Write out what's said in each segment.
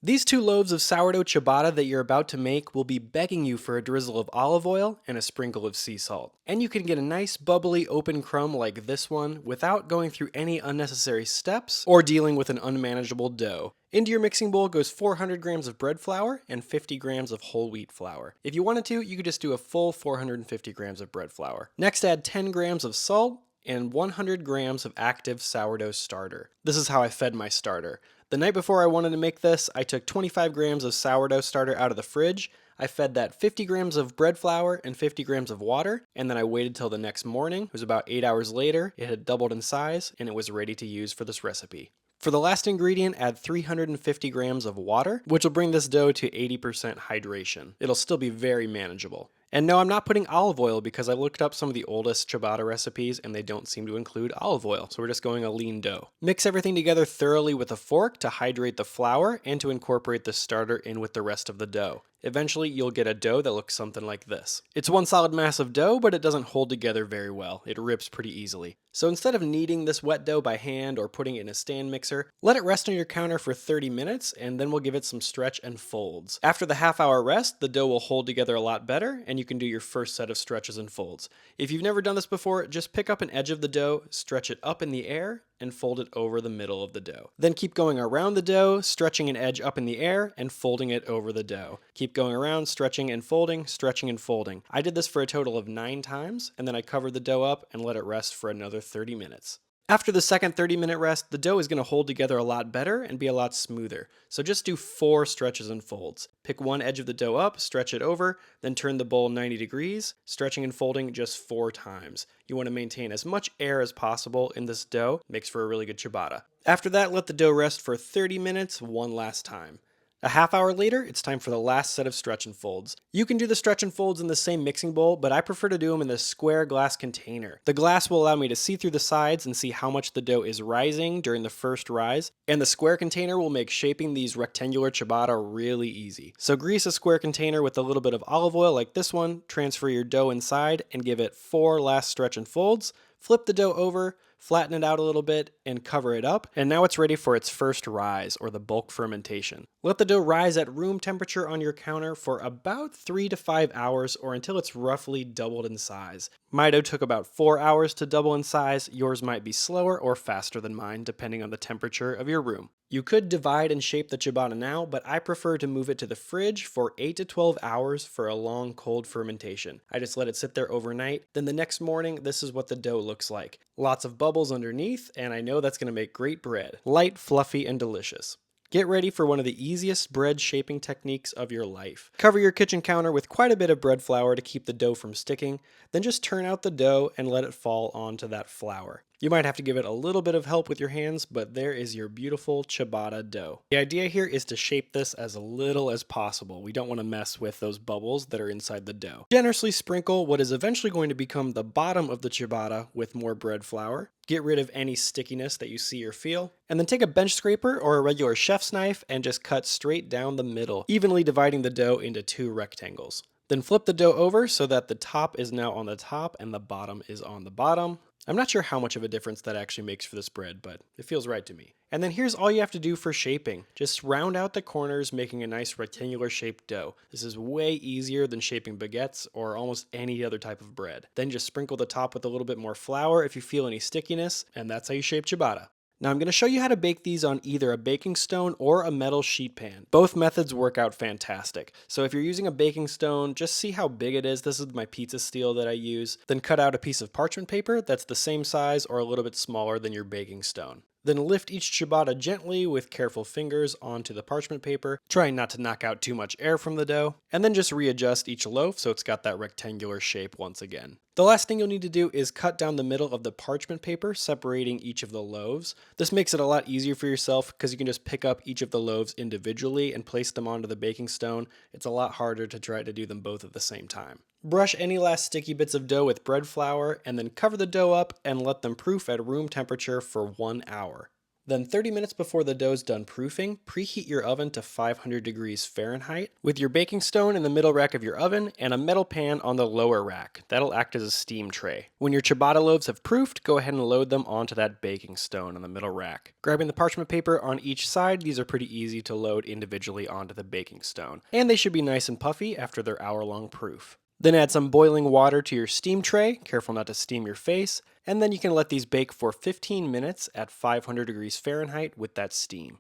These two loaves of sourdough ciabatta that you're about to make will be begging you for a drizzle of olive oil and a sprinkle of sea salt. And you can get a nice bubbly open crumb like this one without going through any unnecessary steps or dealing with an unmanageable dough. Into your mixing bowl goes 400 grams of bread flour and 50 grams of whole wheat flour. If you wanted to, you could just do a full 450 grams of bread flour. Next, add 10 grams of salt and 100 grams of active sourdough starter. This is how I fed my starter. The night before I wanted to make this, I took 25 grams of sourdough starter out of the fridge. I fed that 50 grams of bread flour and 50 grams of water, and then I waited till the next morning. It was about 8 hours later. It had doubled in size, and it was ready to use for this recipe. For the last ingredient, add 350 grams of water, which will bring this dough to 80% hydration. It'll still be very manageable. And no, I'm not putting olive oil because I looked up some of the oldest ciabatta recipes and they don't seem to include olive oil, so we're just going a lean dough. Mix everything together thoroughly with a fork to hydrate the flour and to incorporate the starter in with the rest of the dough. Eventually, you'll get a dough that looks something like this. It's one solid mass of dough, but it doesn't hold together very well. It rips pretty easily. So instead of kneading this wet dough by hand or putting it in a stand mixer, let it rest on your counter for 30 minutes and then we'll give it some stretch and folds. After the half-hour rest, the dough will hold together a lot better and you can do your first set of stretches and folds. If you've never done this before, just pick up an edge of the dough, stretch it up in the air, and fold it over the middle of the dough. Then keep going around the dough, stretching an edge up in the air, and folding it over the dough. Keep going around, stretching and folding, stretching and folding. I did this for a total of 9 times, and then I covered the dough up and let it rest for another 30 minutes. After the second 30-minute rest, the dough is going to hold together a lot better and be a lot smoother. So just do 4 stretches and folds. Pick one edge of the dough up, stretch it over, then turn the bowl 90 degrees, stretching and folding just 4 times. You want to maintain as much air as possible in this dough. Makes for a really good ciabatta. After that, let the dough rest for 30 minutes one last time. A half hour later, it's time for the last set of stretch and folds. You can do the stretch and folds in the same mixing bowl, but I prefer to do them in this square glass container. The glass will allow me to see through the sides and see how much the dough is rising during the first rise, and the square container will make shaping these rectangular ciabatta really easy. So grease a square container with a little bit of olive oil like this one, transfer your dough inside, and give it 4 last stretch and folds. Flip the dough over, flatten it out a little bit, and cover it up, and now it's ready for its first rise, or the bulk fermentation. Let the dough rise at room temperature on your counter for about 3 to 5 hours, or until it's roughly doubled in size. My dough took about 4 hours to double in size. Yours might be slower or faster than mine, depending on the temperature of your room. You could divide and shape the ciabatta now, but I prefer to move it to the fridge for 8 to 12 hours for a long cold fermentation. I just let it sit there overnight. Then the next morning, this is what the dough looks like. Lots of bubbles underneath, and I know that's going to make great bread. Light, fluffy, and delicious. Get ready for one of the easiest bread shaping techniques of your life. Cover your kitchen counter with quite a bit of bread flour to keep the dough from sticking, then just turn out the dough and let it fall onto that flour. You might have to give it a little bit of help with your hands, but there is your beautiful ciabatta dough. The idea here is to shape this as little as possible. We don't want to mess with those bubbles that are inside the dough. Generously sprinkle what is eventually going to become the bottom of the ciabatta with more bread flour. Get rid of any stickiness that you see or feel. And then take a bench scraper or a regular chef's knife and just cut straight down the middle, evenly dividing the dough into 2 rectangles. Then flip the dough over so that the top is now on the top and the bottom is on the bottom. I'm not sure how much of a difference that actually makes for this bread, but it feels right to me. And then here's all you have to do for shaping. Just round out the corners, making a nice rectangular shaped dough. This is way easier than shaping baguettes or almost any other type of bread. Then just sprinkle the top with a little bit more flour if you feel any stickiness, and that's how you shape ciabatta. Now I'm going to show you how to bake these on either a baking stone or a metal sheet pan. Both methods work out fantastic. So if you're using a baking stone, just see how big it is. This is my pizza steel that I use. Then cut out a piece of parchment paper that's the same size or a little bit smaller than your baking stone. Then lift each ciabatta gently with careful fingers onto the parchment paper, trying not to knock out too much air from the dough, and then just readjust each loaf so it's got that rectangular shape once again. The last thing you'll need to do is cut down the middle of the parchment paper, separating each of the loaves. This makes it a lot easier for yourself because you can just pick up each of the loaves individually and place them onto the baking stone. It's a lot harder to try to do them both at the same time. Brush any last sticky bits of dough with bread flour and then cover the dough up and let them proof at room temperature for 1 hour. Then 30 minutes before the dough's done proofing, preheat your oven to 500 degrees Fahrenheit with your baking stone in the middle rack of your oven and a metal pan on the lower rack. That'll act as a steam tray. When your ciabatta loaves have proofed, go ahead and load them onto that baking stone on the middle rack. Grabbing the parchment paper on each side, these are pretty easy to load individually onto the baking stone. And they should be nice and puffy after their hour-long proof. Then add some boiling water to your steam tray, careful not to steam your face, and then you can let these bake for 15 minutes at 500 degrees Fahrenheit with that steam.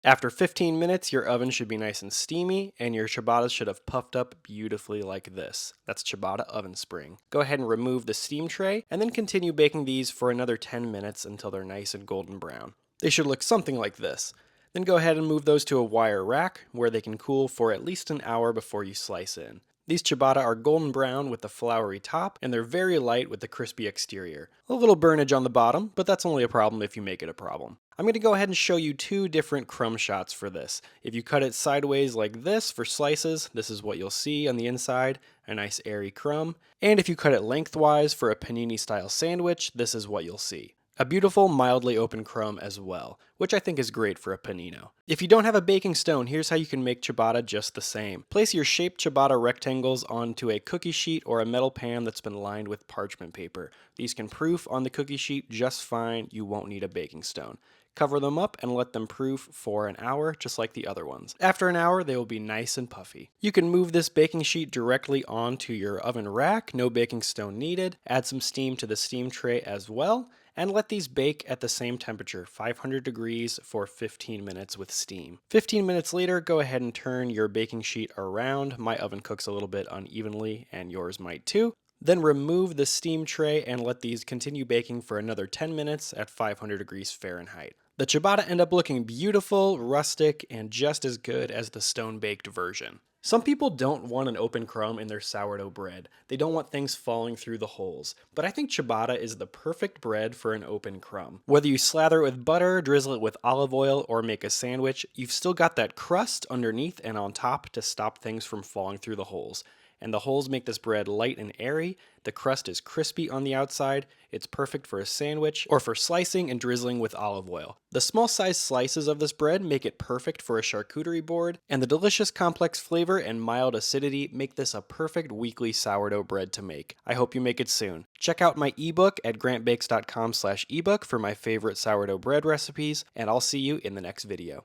After 15 minutes, your oven should be nice and steamy, and your ciabattas should have puffed up beautifully like this. That's ciabatta oven spring. Go ahead and remove the steam tray, and then continue baking these for another 10 minutes until they're nice and golden brown. They should look something like this. Then go ahead and move those to a wire rack, where they can cool for at least an hour before you slice in. These ciabatta are golden brown with the floury top, and they're very light with the crispy exterior. A little burnage on the bottom, but that's only a problem if you make it a problem. I'm going to go ahead and show you two different crumb shots for this. If you cut it sideways like this for slices, this is what you'll see on the inside, a nice airy crumb. And if you cut it lengthwise for a panini style sandwich, this is what you'll see. A beautiful, mildly open crumb as well, which I think is great for a panino. If you don't have a baking stone, here's how you can make ciabatta just the same. Place your shaped ciabatta rectangles onto a cookie sheet or a metal pan that's been lined with parchment paper. These can proof on the cookie sheet just fine, you won't need a baking stone. Cover them up and let them proof for an hour, just like the other ones. After an hour, they will be nice and puffy. You can move this baking sheet directly onto your oven rack, no baking stone needed. Add some steam to the steam tray as well, and let these bake at the same temperature, 500 degrees for 15 minutes with steam. 15 minutes later, go ahead and turn your baking sheet around. My oven cooks a little bit unevenly, and yours might too. Then remove the steam tray and let these continue baking for another 10 minutes at 500 degrees Fahrenheit. The ciabatta end up looking beautiful, rustic, and just as good as the stone-baked version. Some people don't want an open crumb in their sourdough bread. They don't want things falling through the holes. But I think ciabatta is the perfect bread for an open crumb. Whether you slather it with butter, drizzle it with olive oil, or make a sandwich, you've still got that crust underneath and on top to stop things from falling through the holes. And the holes make this bread light and airy. The crust is crispy on the outside. It's perfect for a sandwich or for slicing and drizzling with olive oil. The small sized slices of this bread make it perfect for a charcuterie board, and the delicious complex flavor and mild acidity make this a perfect weekly sourdough bread to make. I hope you make it soon. Check out my ebook at grantbakes.com/ebook for my favorite sourdough bread recipes, and I'll see you in the next video.